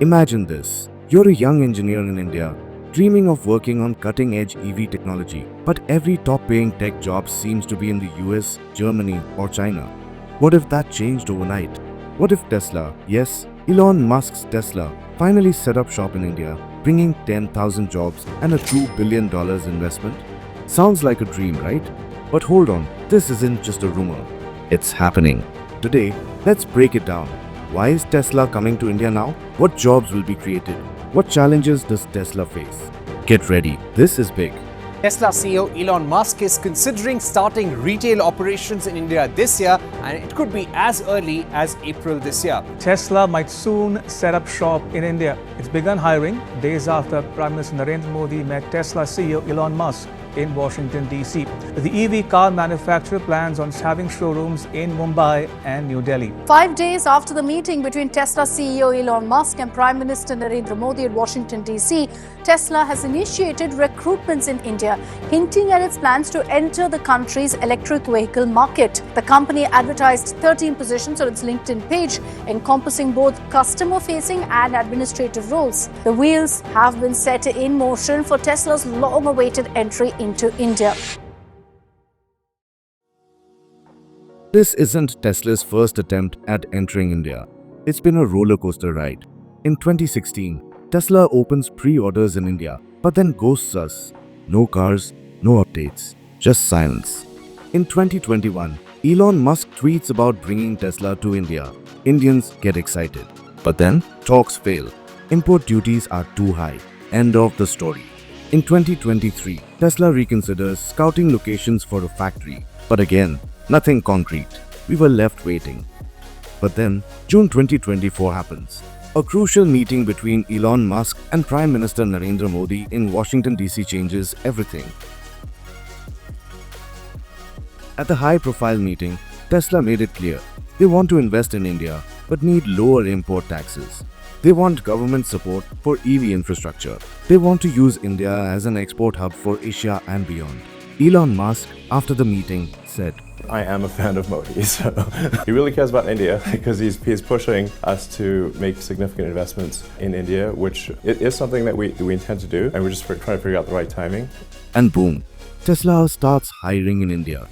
Imagine this. You're a young engineer in India, dreaming of working on cutting-edge EV technology, but every top-paying tech job seems to be in the US, Germany, or China. What if that changed overnight? What if Tesla, yes, Elon Musk's Tesla, finally set up shop in India, bringing 10,000 jobs and a $2 billion investment? Sounds like a dream, right? But hold on, this isn't just a rumor. It's happening. Today, let's break it down. Why is Tesla coming to India now? What jobs will be created? What challenges does Tesla face? Get ready, this is big. Tesla CEO Elon Musk is considering starting retail operations in India this year, and it could be as early as April this year. Tesla might soon set up shop in India. It's begun hiring days after Prime Minister Narendra Modi met Tesla CEO Elon Musk in Washington, D.C. The EV car manufacturer plans on having showrooms in Mumbai and New Delhi. 5 days after the meeting between Tesla CEO Elon Musk and Prime Minister Narendra Modi at Washington, D.C., Tesla has initiated recruitments in India, hinting at its plans to enter the country's electric vehicle market. The company advertised 13 positions on its LinkedIn page, encompassing both customer-facing and administrative roles. The wheels have been set in motion for Tesla's long-awaited entry into India. This isn't Tesla's first attempt at entering India. It's been a roller coaster ride. In 2016, Tesla opens pre-orders in India, but then ghosts us. No cars, no updates, just silence. In 2021, Elon Musk tweets about bringing Tesla to India. Indians get excited. But then, talks fail. Import duties are too high. End of the story. In 2023, Tesla reconsiders scouting locations for a factory. But again, nothing concrete. We were left waiting. But then, June 2024 happens. A crucial meeting between Elon Musk and Prime Minister Narendra Modi in Washington, D.C. changes everything. At the high-profile meeting, Tesla made it clear they want to invest in India but need lower import taxes. They want government support for EV infrastructure. They want to use India as an export hub for Asia and beyond. Elon Musk, after the meeting, said, I am a fan of Modi, so he really cares about India because he's pushing us to make significant investments in India, which is something that we intend to do, and we're just trying to figure out the right timing. And boom, Tesla starts hiring in India.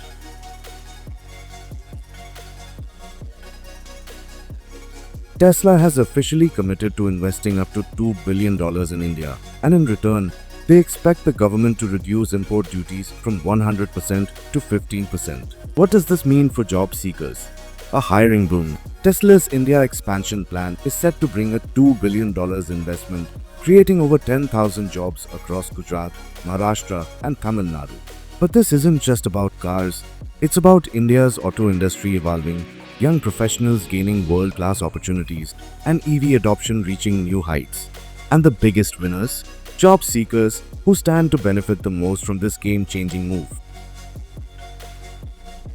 Tesla has officially committed to investing up to $2 billion in India, and in return, they expect the government to reduce import duties from 100% to 15%. What does this mean for job seekers? A hiring boom. Tesla's India expansion plan is set to bring a $2 billion investment, creating over 10,000 jobs across Gujarat, Maharashtra, and Tamil Nadu. But this isn't just about cars. It's about India's auto industry evolving, young professionals gaining world-class opportunities, and EV adoption reaching new heights. And the biggest winners? Job seekers who stand to benefit the most from this game-changing move.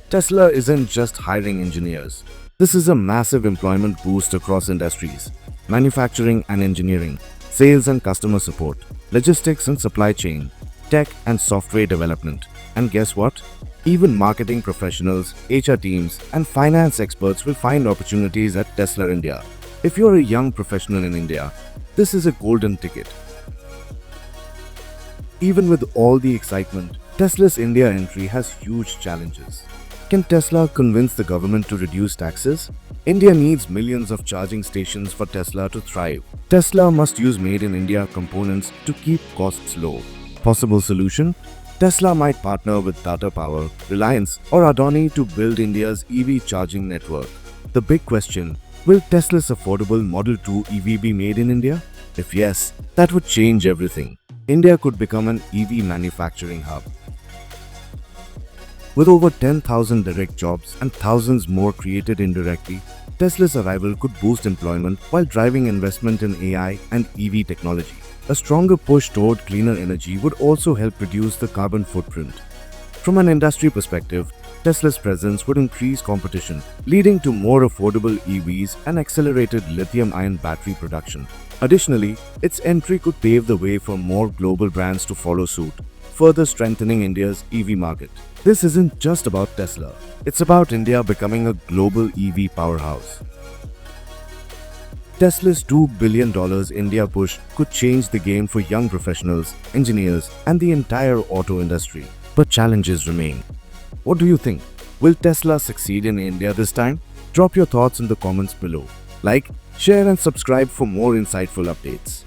Tesla isn't just hiring engineers. This is a massive employment boost across industries: manufacturing and engineering, sales and customer support, logistics and supply chain, tech and software development. And guess what? Even marketing professionals, HR teams, and finance experts will find opportunities at Tesla India. If you're a young professional in India, this is a golden ticket. Even with all the excitement, Tesla's India entry has huge challenges. Can Tesla convince the government to reduce taxes? India needs millions of charging stations for Tesla to thrive. Tesla must use made-in-India components to keep costs low. Possible solution? Tesla might partner with Tata Power, Reliance, or Adani to build India's EV charging network. The big question, will Tesla's affordable Model 2 EV be made in India? If yes, that would change everything. India could become an EV manufacturing hub. With over 10,000 direct jobs and thousands more created indirectly, Tesla's arrival could boost employment while driving investment in AI and EV technology. A stronger push toward cleaner energy would also help reduce the carbon footprint. From an industry perspective, Tesla's presence would increase competition, leading to more affordable EVs and accelerated lithium-ion battery production. Additionally, its entry could pave the way for more global brands to follow suit, further strengthening India's EV market. This isn't just about Tesla. It's about India becoming a global EV powerhouse. Tesla's $2 billion India push could change the game for young professionals, engineers, and the entire auto industry. But challenges remain. What do you think? Will Tesla succeed in India this time? Drop your thoughts in the comments below. Like, share, and subscribe for more insightful updates.